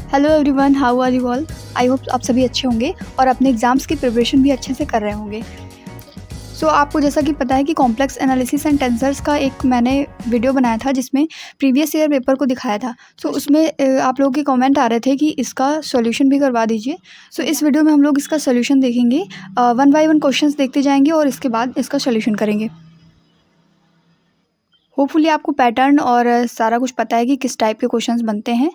Hello everyone, how are you all. I hope आप सभी अच्छे होंगे और अपने एग्ज़ाम्स की प्रिपरेशन भी अच्छे से कर रहे होंगे। आपको जैसा कि पता है कि कॉम्प्लेक्स एनालिसिस एंड टेंसर्स का एक मैंने वीडियो बनाया था जिसमें प्रीवियस ईयर पेपर को दिखाया था। उसमें आप लोगों के कमेंट आ रहे थे कि इसका सॉल्यूशन भी करवा दीजिए। इस वीडियो में हम लोग इसका सॉल्यूशन देखेंगे, वन बाय वन क्वेश्चंस देखते जाएंगे और इसके बाद इसका सॉल्यूशन करेंगे। होपफुली आपको पैटर्न और सारा कुछ पता है कि किस टाइप के क्वेश्चंस बनते हैं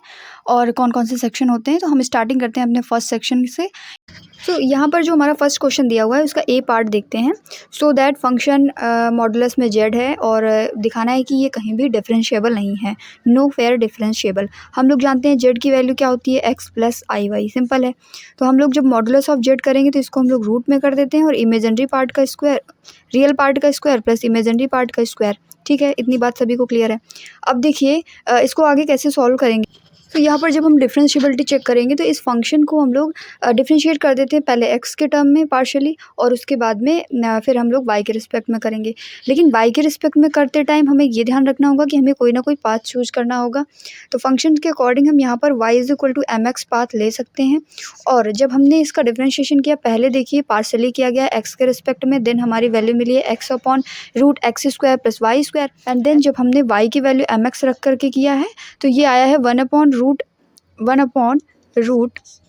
और कौन कौन से सेक्शन होते हैं। तो हम स्टार्टिंग करते हैं अपने फर्स्ट सेक्शन से। यहाँ पर जो हमारा फर्स्ट क्वेश्चन दिया हुआ है उसका ए पार्ट देखते हैं। दैट फंक्शन मॉडुलस में जेड है और दिखाना है कि ये कहीं भी डिफरेंशिएबल नहीं है, नो फेयर डिफरेंशिएबल। हम लोग जानते हैं जेड की वैल्यू क्या होती है, x plus i Y, simple है। तो हम लोग जब मॉडुलस ऑफ जेड करेंगे तो इसको हम लोग रूट में कर देते हैं और इमेजिनरी पार्ट का स्क्वायर, रियल पार्ट का स्क्वायर प्लस इमेजिनरी पार्ट का स्क्वायर। ठीक है, इतनी बात सभी को क्लियर है। अब देखिए इसको आगे कैसे सॉल्व करेंगे। यहाँ पर जब हम डिफरेंशिएबिलिटी चेक करेंगे तो इस फंक्शन को हम लोग डिफरेंशिएट कर देते हैं पहले एक्स के टर्म में पार्शियली और उसके बाद में फिर हम लोग वाई के रिस्पेक्ट में करेंगे। लेकिन वाई के रिस्पेक्ट में करते टाइम हमें ये ध्यान रखना होगा कि हमें कोई ना कोई पाथ चूज करना होगा। तो फंक्शन के अकॉर्डिंग हम यहाँ पर y is equal to m x path ले सकते हैं। और जब हमने इसका डिफरेंशिएशन किया, पहले देखिए पार्शियली किया गया एक्स के रिस्पेक्ट में, देन हमारी वैल्यू मिली है x upon root x square plus y square, and then जब हमने y की वैल्यू एम एक्स रख करके किया है तो ये आया है one upon root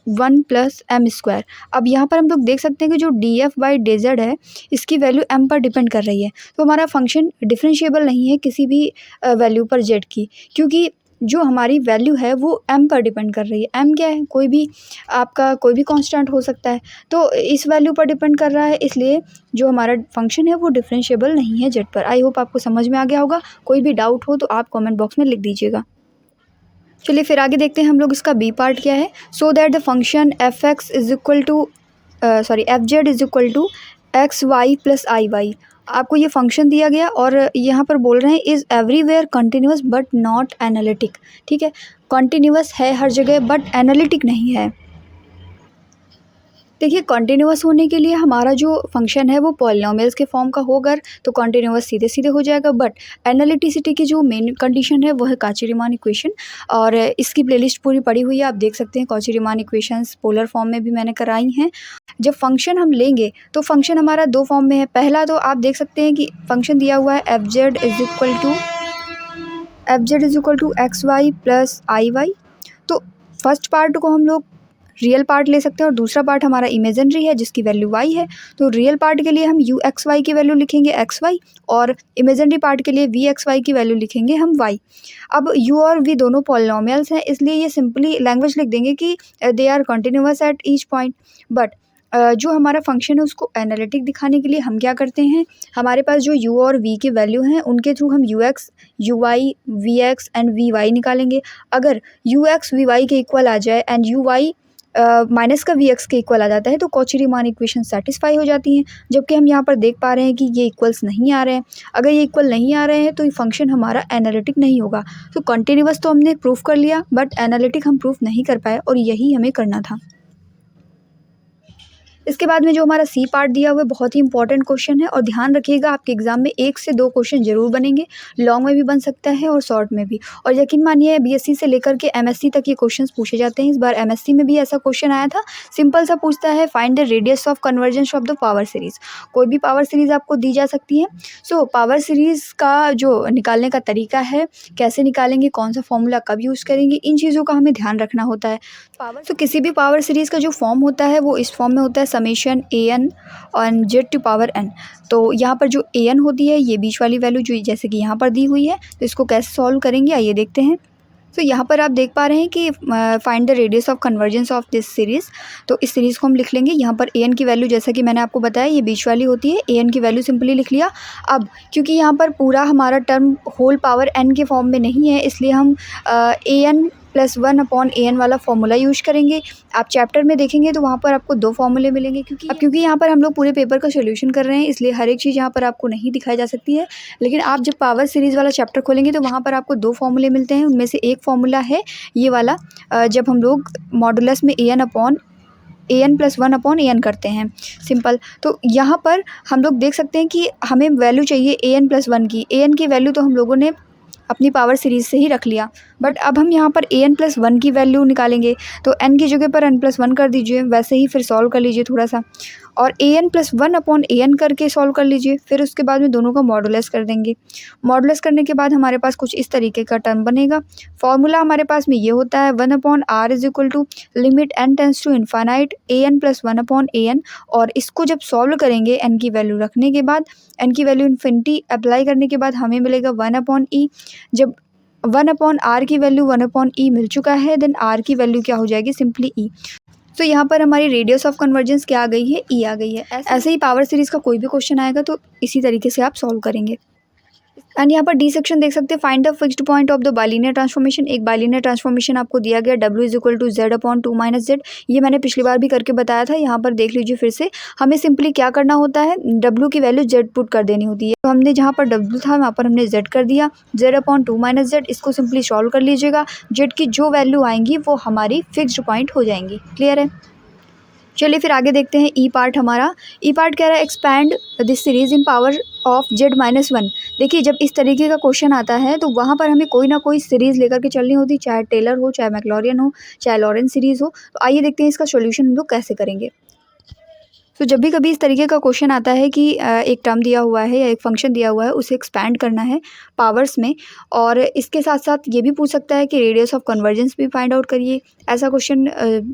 one plus m square. अब यहाँ पर हम लोग देख सकते हैं कि जो D F by D Z है इसकी वैल्यू m पर डिपेंड कर रही है। तो हमारा फंक्शन डिफरेंशिएबल नहीं है किसी भी वैल्यू पर z की, क्योंकि जो हमारी वैल्यू है वो m पर डिपेंड कर रही है। m क्या है, कोई भी आपका कोई भी कांस्टेंट हो सकता है, तो इस वैल्यू पर डिपेंड कर रहा है, इसलिए जो हमारा फंक्शन है वो डिफरेंशिएबल नहीं है z पर। आई होप आपको समझ में आ गया होगा। कोई भी डाउट हो तो आप कमेंट बॉक्स में लिख दीजिएगा। चलिए फिर आगे देखते हैं हम लोग इसका बी पार्ट क्या है। That the function f x is equal to f z is equal to x y plus i y. आपको ये फंक्शन दिया गया और यहाँ पर बोल रहे हैं is everywhere continuous but not analytic. ठीक है, कंटिन्यूस है हर जगह बट एनालिटिक नहीं है। देखिए कंटिन्यूस होने के लिए हमारा जो फंक्शन है वो पॉलिनोमियल्स के फॉर्म का होगा तो कंटिन्यूस सीधे सीधे हो जाएगा, बट एनालिटिसिटी की जो मेन कंडीशन है वो है कॉची-रीमान इक्वेशन। और इसकी प्लेलिस्ट पूरी पड़ी हुई है, आप देख सकते हैं। कॉची-रीमान इक्वेशंस पोलर फॉर्म में भी मैंने कराई हैं। जब फंक्शन हम लेंगे तो फंक्शन हमारा दो फॉर्म में है। पहला तो आप देख सकते हैं कि फंक्शन दिया हुआ है f z is equal to x y plus i y. तो फर्स्ट पार्ट को हम लोग रियल पार्ट ले सकते हैं और दूसरा पार्ट हमारा इमेजिनरी है जिसकी वैल्यू y है। तो रियल पार्ट के लिए हम u एक्स वाई की वैल्यू लिखेंगे xy और इमेजिनरी पार्ट के लिए v एक्स वाई की वैल्यू लिखेंगे हम y। अब u और v दोनों पॉलिनोमियल्स हैं, इसलिए ये सिंपली लैंग्वेज लिख देंगे कि they are continuous at each point. But जो हमारा फंक्शन है उसको एनालिटिक दिखाने के लिए हम क्या करते हैं, हमारे पास जो u और v की वैल्यू हैं उनके थ्रू हम ux, uy, vx and vy निकालेंगे। अगर ux vy के इक्वल आ जाए एंड uy माइनस का vx के इक्वल आ जाता है तो कॉची-रीमान इक्वेशन सेटिस्फाई हो जाती हैं। जबकि हम यहाँ पर देख पा रहे हैं कि ये इक्वल्स नहीं आ रहे हैं। अगर ये इक्वल नहीं आ रहे हैं तो ये फंक्शन हमारा एनालिटिक नहीं होगा। तो कंटिन्यूअस तो हमने प्रूफ कर लिया बट एनालिटिक हम प्रूफ नहीं कर पाए और यही हमें करना था। इसके बाद में जो हमारा सी पार्ट दिया हुआ है बहुत ही इंपॉर्टेंट क्वेश्चन है और ध्यान रखिएगा आपके एग्जाम में 1 से 2 क्वेश्चन जरूर बनेंगे। लॉन्ग में भी बन सकता है और शॉर्ट में भी। और यकीन मानिए बीएससी से लेकर के एमएससी तक ये क्वेश्चंस पूछे जाते हैं। इस बार एमएससी में भी ऐसा क्वेश्चन आया था, सिंपल सा पूछता है find the radius of convergence of the power series. कोई भी पावर सीरीज आपको दी जा सकती है। पावर सीरीज का जो निकालने का तरीका है, कैसे निकालेंगे, कौन सा फॉर्मूला कब यूज़ करेंगे, इन चीज़ों का हमें ध्यान रखना होता है। किसी भी पावर सीरीज का जो फॉर्म होता है वो इस फॉर्म में होता है समेशन ए एन और जेड टू पावर एन। तो यहाँ पर जो ए एन होती है ये बीच वाली वैल्यू जो जैसे कि यहाँ पर दी हुई है, तो इसको कैसे सॉल्व करेंगे आइए देखते हैं। यहाँ पर आप देख पा रहे हैं कि find the radius of convergence of this series. तो इस सीरीज़ को हम लिख लेंगे। यहाँ पर ए एन की वैल्यू जैसा कि मैंने आपको बताया ये बीच वाली होती है, ए एन की वैल्यू सिंपली लिख लिया। अब क्योंकि यहाँ पर पूरा हमारा टर्म होल पावर एन के फॉर्म में नहीं है, इसलिए हम A N plus 1 upon A N वाला फॉर्मूला यूज करेंगे। आप चैप्टर में देखेंगे तो वहाँ पर आपको 2 फॉर्मूले मिलेंगे, क्योंकि यहाँ पर हम लोग पूरे पेपर का सोल्यूशन कर रहे हैं, इसलिए हर एक चीज़ यहाँ पर आपको नहीं दिखाई जा सकती है। लेकिन आप जब पावर सीरीज़ वाला चैप्टर खोलेंगे तो वहाँ पर आपको 2 फॉर्मूले मिलते हैं। उनमें से एक फॉर्मूला है ये वाला, जब हम लोग मॉडुलस में A N plus 1 upon A N करते हैं, सिंपल। तो यहाँ पर हम लोग देख सकते हैं कि हमें वैल्यू चाहिए ए एन प्लस 1 की। ए एन की वैल्यू तो हम लोगों ने अपनी पावर सीरीज़ से ही रख लिया। बट अब हम यहाँ पर an+1 की वैल्यू निकालेंगे, तो n की जगह पर n+1 कर दीजिए, वैसे ही फिर सॉल्व कर लीजिए थोड़ा सा, और an+1 अपॉन an करके सॉल्व कर लीजिए। फिर उसके बाद में दोनों का मॉडुलस कर देंगे। मॉडुलस करने के बाद हमारे पास कुछ इस तरीके का टर्म बनेगा। फॉर्मूला हमारे पास में ये होता है 1/r is equal to limit n tends to infinite an+1 upon an, और इसको जब सॉल्व करेंगे n की वैल्यू रखने के बाद, n की वैल्यू इन्फिनिटी अप्लाई करने के बाद हमें मिलेगा 1/e। जब 1/r की वैल्यू 1/e मिल चुका है, देन r की वैल्यू क्या हो जाएगी, सिंपली e। तो यहाँ पर हमारी रेडियस ऑफ कन्वर्जेंस क्या आ गई है, ई आ गई है। ऐसे ही पावर सीरीज़ का कोई भी क्वेश्चन आएगा तो इसी तरीके से आप सॉल्व करेंगे। एंड यहाँ पर डी सेक्शन देख सकते हैं, find the fixed point of the bilinear transformation. एक बाइलिनियर ट्रांसफॉर्मेशन आपको दिया गया w is equal to z upon 2 - z। ये मैंने पिछली बार भी करके बताया था, यहाँ पर देख लीजिए फिर से। हमें सिंपली क्या करना होता है, w की वैल्यू z पुट कर देनी होती है। तो हमने जहाँ पर w था वहाँ पर हमने z कर दिया, z अपॉन 2 - z। इसको सिंपली सॉल्व कर लीजिएगा, z की जो वैल्यू आएंगी वो हमारी फिक्स्ड पॉइंट हो जाएंगी। क्लियर है? चलिए फिर आगे देखते हैं ई पार्ट हमारा। ई पार्ट कह रहा है expand this series in power of z-1। देखिए जब इस तरीके का क्वेश्चन आता है तो वहाँ पर हमें कोई ना कोई सीरीज़ लेकर के चलनी होती, चाहे टेलर हो, चाहे मैक्लॉरियन हो, चाहे लॉरेंस सीरीज़ हो। तो आइए देखते हैं इसका सॉल्यूशन हम लोग कैसे करेंगे। तो जब भी कभी इस तरीके का क्वेश्चन आता है कि एक टर्म दिया हुआ है या एक फंक्शन दिया हुआ है, उसे एक्सपैंड करना है पावर्स में, और इसके साथ साथ ये भी पूछ सकता है कि रेडियस ऑफ कन्वर्जेंस भी फाइंड आउट करिए। ऐसा क्वेश्चन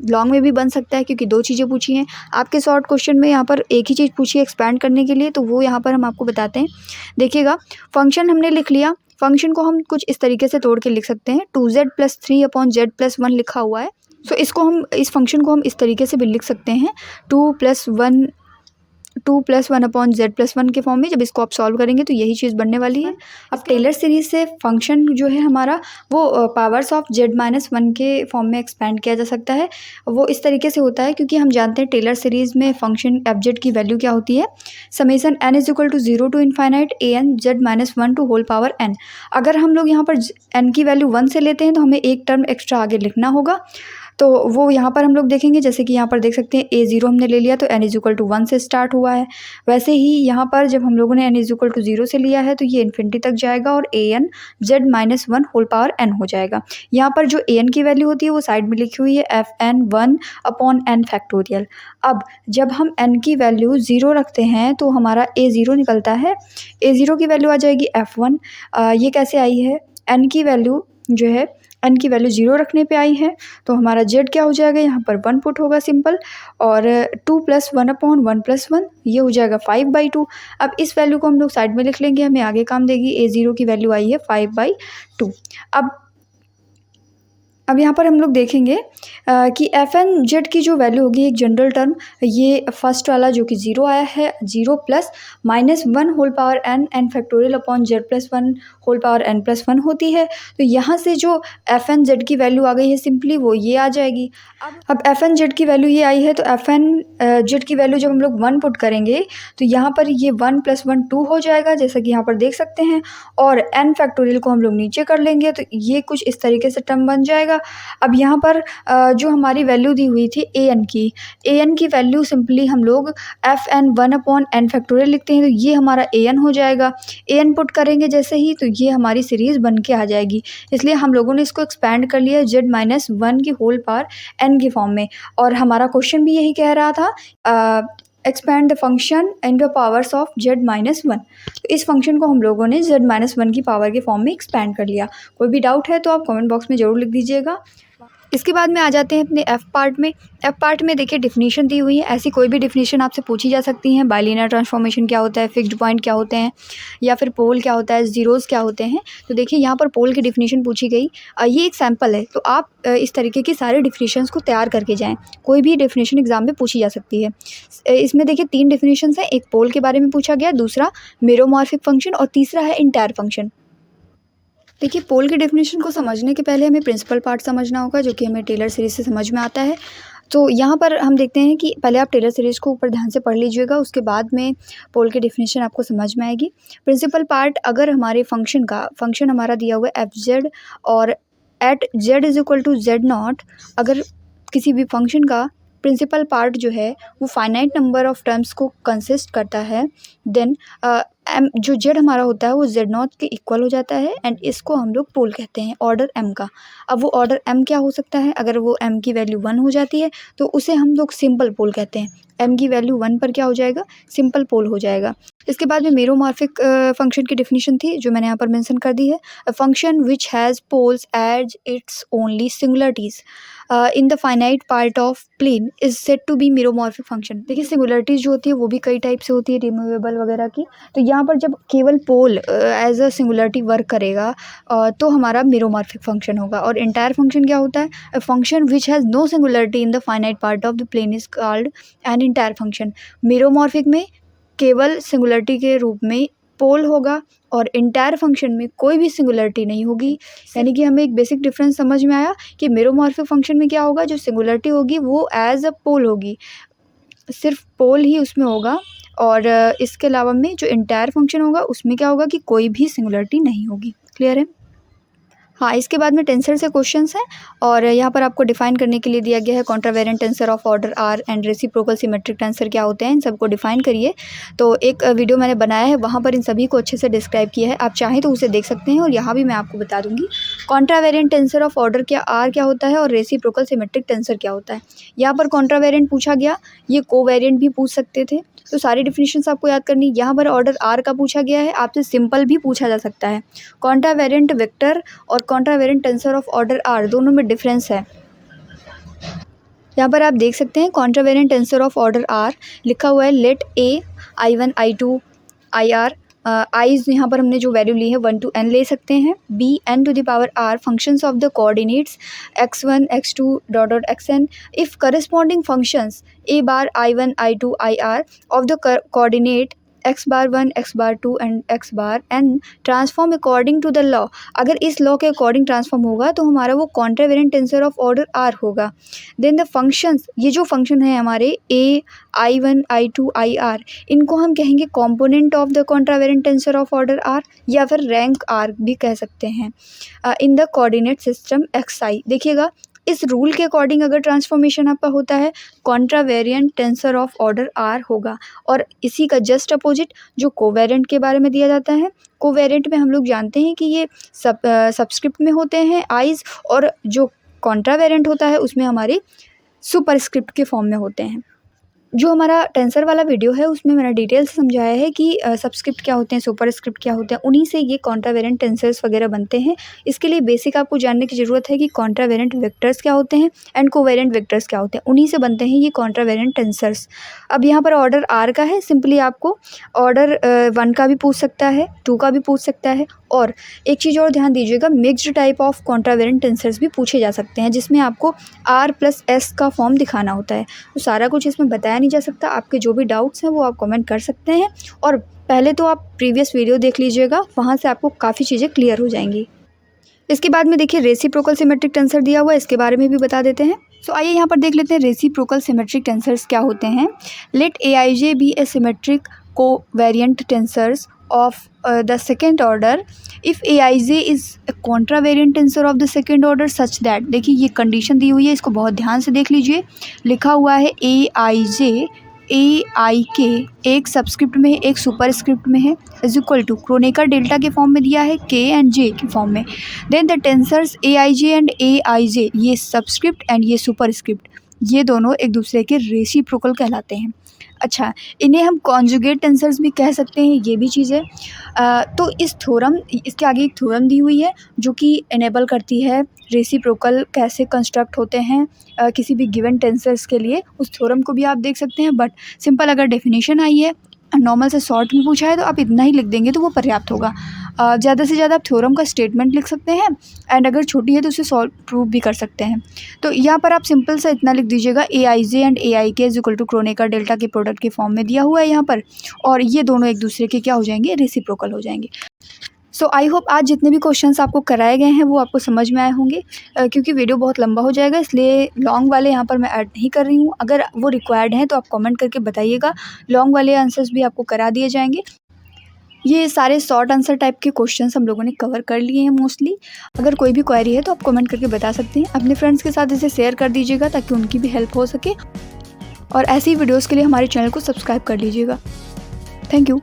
लॉन्ग में भी बन सकता है, क्योंकि दो चीज़ें पूछी हैं। आपके शॉर्ट क्वेश्चन में यहाँ पर एक ही चीज़ पूछी है एक्सपैंड करने के लिए, तो वो यहाँ पर हम आपको बताते हैं। देखिएगा, फंक्शन हमने लिख लिया। फंक्शन को हम कुछ इस तरीके से तोड़ के लिख सकते हैं, 2z + 3 अपॉन z+1 लिखा हुआ है। सो इसको हम, इस फंक्शन को हम इस तरीके से भी लिख सकते हैं, 2 + 1 अपॉन z+1 के फॉर्म में। जब इसको आप सॉल्व करेंगे तो यही चीज़ बनने वाली है। अब टेलर सीरीज से फंक्शन जो है हमारा, वो पावर्स ऑफ z-1 के फॉर्म में एक्सपैंड किया जा सकता है। वो इस तरीके से होता है क्योंकि हम जानते हैं टेलर सीरीज़ में फंक्शन f(z) की वैल्यू क्या होती है, summation n is equal to 0 to infinite an z-1 to whole power n। अगर हम लोग यहाँ पर n की वैल्यू 1 से लेते हैं तो हमें एक टर्म एक्स्ट्रा आगे लिखना होगा। तो वो यहाँ पर हम लोग देखेंगे, जैसे कि यहाँ पर देख सकते हैं a0 हमने ले लिया तो n इज इक्वल टू 1 से स्टार्ट हुआ है। वैसे ही यहाँ पर जब हम लोगों ने n इज इक्वल टू 0 से लिया है तो ये इन्फिनिटी तक जाएगा और an z-1 whole power n हो जाएगा। यहाँ पर जो an की वैल्यू होती है वो साइड में लिखी हुई है fn 1 अपॉन n फैक्टोरियल। अब जब हम n की वैल्यू 0 रखते हैं तो हमारा a0 निकलता है, a0 की वैल्यू आ जाएगी f1। ये कैसे आई है, n की वैल्यू जो है, n की वैल्यू 0 रखने पे आई है, तो हमारा z क्या हो जाएगा, यहाँ पर 1 पुट होगा सिंपल, और 2 + 1 अपॉन 1 + 1 ये हो जाएगा 5/2। अब इस वैल्यू को हम लोग साइड में लिख लेंगे, हमें आगे काम देगी। a0 की वैल्यू आई है 5/2। अब यहाँ पर हम लोग देखेंगे कि fn(z) की जो वैल्यू होगी, एक जनरल टर्म, ये फर्स्ट वाला जो कि 0 आया है, 0 + -1 whole power n factorial upon z+1 whole power n+1 होती है। तो यहाँ से जो fn(z) की वैल्यू आ गई है, सिंपली वो ये आ जाएगी। अब fn(z) की वैल्यू ये आई है, तो fn(z) की वैल्यू जब हम लोग 1 पुट करेंगे तो यहाँ पर ये 1 + 1 2 हो जाएगा, जैसा कि यहाँ पर देख सकते हैं, और n फैक्टोरियल को हम लोग नीचे कर लेंगे तो ये कुछ इस तरीके से टर्म बन जाएगा। अब यहाँ पर जो हमारी वैल्यू दी हुई थी an की वैल्यू सिंपली हम लोग fn 1 अपॉन n फैक्टोरियल लिखते हैं, तो ये हमारा an हो जाएगा। an पुट करेंगे जैसे ही, तो ये हमारी सीरीज़ बन के आ जाएगी। इसलिए हम लोगों ने इसको एक्सपैंड कर लिया z-1 की होल पावर n के फॉर्म में, और हमारा क्वेश्चन भी यही कह रहा था, expand the function in the powers of z-1। तो इस फंक्शन को हम लोगों ने z-1 की पावर के फॉर्म में एक्सपैंड कर लिया। कोई भी डाउट है तो आप कमेंट बॉक्स में ज़रूर लिख दीजिएगा। इसके बाद में आ जाते हैं अपने एफ पार्ट में। एफ पार्ट में देखिए डिफिनीशन दी हुई है, ऐसी कोई भी डिफिनीशन आपसे पूछी जा सकती हैं। बाइलिनियर ट्रांसफॉर्मेशन क्या होता है, फिक्स्ड पॉइंट क्या होते हैं, या फिर पोल क्या होता है, जीरोज़ क्या होते हैं। तो देखिए यहाँ पर पोल की डिफिनीशन पूछी गई, ये एक सैम्पल है, तो आप इस तरीके की सारे डिफिनीशंस को तैयार करके जाएँ। कोई भी डिफिनीशन एग्जाम में पूछी जा सकती है। इसमें देखिए 3 डिफिनीशंस हैं, एक पोल के बारे में पूछा गया, दूसरा मेरोमॉर्फिक फंक्शन, और तीसरा है इंटायर फंक्शन। देखिए पोल की डेफिनेशन को समझने के पहले हमें प्रिंसिपल पार्ट समझना होगा, जो कि हमें टेलर सीरीज़ से समझ में आता है। तो यहाँ पर हम देखते हैं कि पहले आप टेलर सीरीज़ को ऊपर ध्यान से पढ़ लीजिएगा, उसके बाद में पोल की डेफिनेशन आपको समझ में आएगी। प्रिंसिपल पार्ट, अगर हमारे फंक्शन हमारा दिया हुआ है f(z) और at z is equal to z0, अगर किसी भी फंक्शन का प्रिंसिपल पार्ट जो है वो फाइनाइट नंबर ऑफ टर्म्स को कंसिस्ट करता है, देन जो जेड हमारा होता है वो जेड नॉट के इक्वल हो जाता है एंड इसको हम लोग पोल कहते हैं ऑर्डर एम का। अब वो ऑर्डर एम क्या हो सकता है, अगर वो एम की वैल्यू 1 हो जाती है तो उसे हम लोग सिंपल पोल कहते हैं। एम की वैल्यू 1 पर क्या हो जाएगा, सिंपल पोल हो जाएगा। इसके बाद में मेरोमॉर्फिक फंक्शन की डेफिनेशन थी जो मैंने यहाँ पर मेंशन कर दी है। A function which has poles as its only singularities in the finite part of plane is said to be meromorphic function. देखिए सिंगुलरिटीज़ जो होती है वो भी कई टाइप से होती है, रिमूवेबल वगैरह की। तो यहाँ पर जब केवल pole as a singularity work करेगा तो हमारा मेरोमॉर्फिक फंक्शन होगा। और इंटायर फंक्शन क्या होता है, a function which has no singularity in the finite part of the plane is called an entire function. Meromorphic में केवल सिंगुलरिटी के रूप में पोल होगा और इंटायर फंक्शन में कोई भी सिंगुलरिटी नहीं होगी। यानी कि हमें एक बेसिक डिफरेंस समझ में आया कि मेरोमॉर्फिक फंक्शन में क्या होगा, जो सिंगुलरिटी होगी वो एज अ पोल होगी, सिर्फ पोल ही उसमें होगा। और इसके अलावा में जो इंटायर फंक्शन होगा उसमें क्या होगा कि कोई भी सिंगुलरिटी नहीं होगी। क्लियर है? हाँ, इसके बाद में टेंसर से क्वेश्चंस हैं और यहाँ पर आपको डिफाइन करने के लिए दिया गया है contravariant tensor of order r and reciprocal symmetric tensor क्या होते हैं, इन सबको डिफाइन करिए। तो एक वीडियो मैंने बनाया है, वहाँ पर इन सभी को अच्छे से डिस्क्राइब किया है, आप चाहें तो उसे देख सकते हैं। और यहाँ भी मैं आपको बता दूंगी कॉन्ट्रावेरिएंट टेंसर ऑफ ऑर्डर क्या आर क्या होता है और रेसिप्रोकल सिमेट्रिक टेंसर क्या होता है। यहाँ पर कॉन्ट्रावेरिएंट पूछा गया, ये कोवेरिएंट भी पूछ सकते थे, तो सारी डिफिनीशंस आपको याद करनी। यहाँ पर ऑर्डर आर का पूछा गया है, आपसे सिंपल भी पूछा जा सकता है। कॉन्ट्रावेरिएंट वेक्टर और कॉन्ट्रावेरिएंट टेंसर ऑफ ऑर्डर आर दोनों में डिफरेंस है। यहाँ पर आप देख सकते हैं कॉन्ट्रावेरिएंट टेंसर ऑफ ऑर्डर आर लिखा हुआ है लेट ए I1 I2 IR आइज यहाँ पर हमने जो वैल्यू ली है 1 to n ले सकते हैं। B n to the power r functions of the coordinates x1 x2 dot dot xn if corresponding functions a bar I1 I2 IR of the coordinate x bar 1 x bar 2 and x bar n transform according to the law. अगर इस law के according transform होगा तो हमारा वो कॉन्ट्रावेरिएंट tensor of order are होगा। Then the functions, ये जो फंक्शन है हमारे a I1 I2 IR, इनको हम कहेंगे component of the contravariant tensor of order r या फिर रैंक आर भी कह सकते हैं in the coordinate system xi। देखिएगा इस रूल के अकॉर्डिंग अगर ट्रांसफॉर्मेशन आपका होता है contravariant tensor of order are होगा। और इसी का जस्ट अपोजिट जो कोवेरिएंट के बारे में दिया जाता है, कोवेरिएंट में हम लोग जानते हैं कि ये सबस्क्रिप्ट में होते हैं आइज, और जो कॉन्ट्रावेरिएंट होता है उसमें हमारे सुपरस्क्रिप्ट के फॉर्म में होते हैं। जो हमारा टेंसर वाला वीडियो है उसमें मैंने डिटेल से समझाया है कि सबस्क्रिप्ट क्या होते हैं, सुपरस्क्रिप्ट क्या होते हैं, उन्हीं से ये कॉन्ट्रावेरिएंट टेंसर्स वगैरह बनते हैं। इसके लिए बेसिक आपको जानने की ज़रूरत है कि कॉन्ट्रावेरिएंट वेक्टर्स क्या होते हैं एंड कोवेरिएंट वेक्टर्स क्या होते हैं, उन्हीं से बनते हैं ये कॉन्ट्रावेरिएंट टेंसर्स। अब यहाँ पर ऑर्डर आर का है, सिंपली आपको ऑर्डर 1 का भी पूछ सकता है, 2 का भी पूछ सकता है। और एक चीज़ और ध्यान दीजिएगा, मिक्स्ड टाइप ऑफ कॉन्ट्रावेरिएंट टेंसर्स भी पूछे जा सकते हैं जिसमें आपको r + s का फॉर्म दिखाना होता है। तो सारा कुछ इसमें बताया नहीं जा सकता, आपके जो भी डाउट्स हैं वो आप कमेंट कर सकते हैं। और पहले तो आप प्रीवियस वीडियो देख लीजिएगा, वहाँ से आपको काफ़ी चीज़ें क्लियर हो जाएंगी। इसके बाद में देखिए रेसिप्रोकल सिमेट्रिक टेंसर दिया हुआ है, इसके बारे में भी बता देते हैं। सो आइए यहाँ पर देख लेते हैं रेसिप्रोकल सिमेट्रिक टेंसर्स क्या होते हैं। Let aij be a symmetric covariant tensors of the second order if aij is a contravariant tensor of the second order such that, देखिए ये कंडीशन दी हुई है, इसको बहुत ध्यान से देख लीजिए। लिखा हुआ है aij aik एक सबस्क्रिप्ट में है एक सुपरस्क्रिप्ट में है is equal to Kronecker delta के फॉर्म में दिया है k एंड j के फॉर्म में। Then the tensors aij and aij, ये सबस्क्रिप्ट एंड ये सुपरस्क्रिप्ट, ये दोनों एक दूसरे के रेसिप्रोकल कहलाते हैं। अच्छा, इन्हें हम कॉन्जुगेट टेंसर्स भी कह सकते हैं, ये भी चीज़ है। तो इस थ्योरम, इसके आगे एक थ्योरम दी हुई है जो कि इनेबल करती है रेसिप्रोकल कैसे कंस्ट्रक्ट होते हैं किसी भी गिवन टेंसर्स के लिए, उस थ्योरम को भी आप देख सकते हैं। बट सिंपल अगर डेफिनेशन आई है, नॉर्मल से शॉर्ट में पूछा है तो आप इतना ही लिख देंगे तो वो पर्याप्त होगा। ज़्यादा से ज़्यादा आप थ्योरम का स्टेटमेंट लिख सकते हैं एंड अगर छोटी है तो उसे सॉल्व प्रूव भी कर सकते हैं। तो यहाँ पर आप सिंपल सा इतना लिख दीजिएगा aij and aik is equal to Kronecker delta के प्रोडक्ट के फॉर्म में दिया हुआ है यहाँ पर, और ये दोनों एक दूसरे के क्या हो जाएंगे, रेसिप्रोकल हो जाएंगे। सो आई होप आज जितने भी क्वेश्चंस आपको कराए गए हैं वो आपको समझ में आए होंगे। क्योंकि वीडियो बहुत लंबा हो जाएगा इसलिए लॉन्ग वाले यहाँ पर मैं ऐड नहीं कर रही हूँ। अगर वो रिक्वायर्ड हैं तो आप कमेंट करके बताइएगा, लॉन्ग वाले आंसर्स भी आपको करा दिए जाएंगे। ये सारे शॉर्ट आंसर टाइप के क्वेश्चंस हम लोगों ने कवर कर लिए हैं मोस्टली। अगर कोई भी क्वेरी है तो आप कमेंट करके बता सकते हैं। अपने फ्रेंड्स के साथ इसे शेयर कर दीजिएगा ताकि उनकी भी हेल्प हो सके, और ऐसी वीडियोज़ के लिए हमारे चैनल को सब्सक्राइब कर लीजिएगा। Thank you.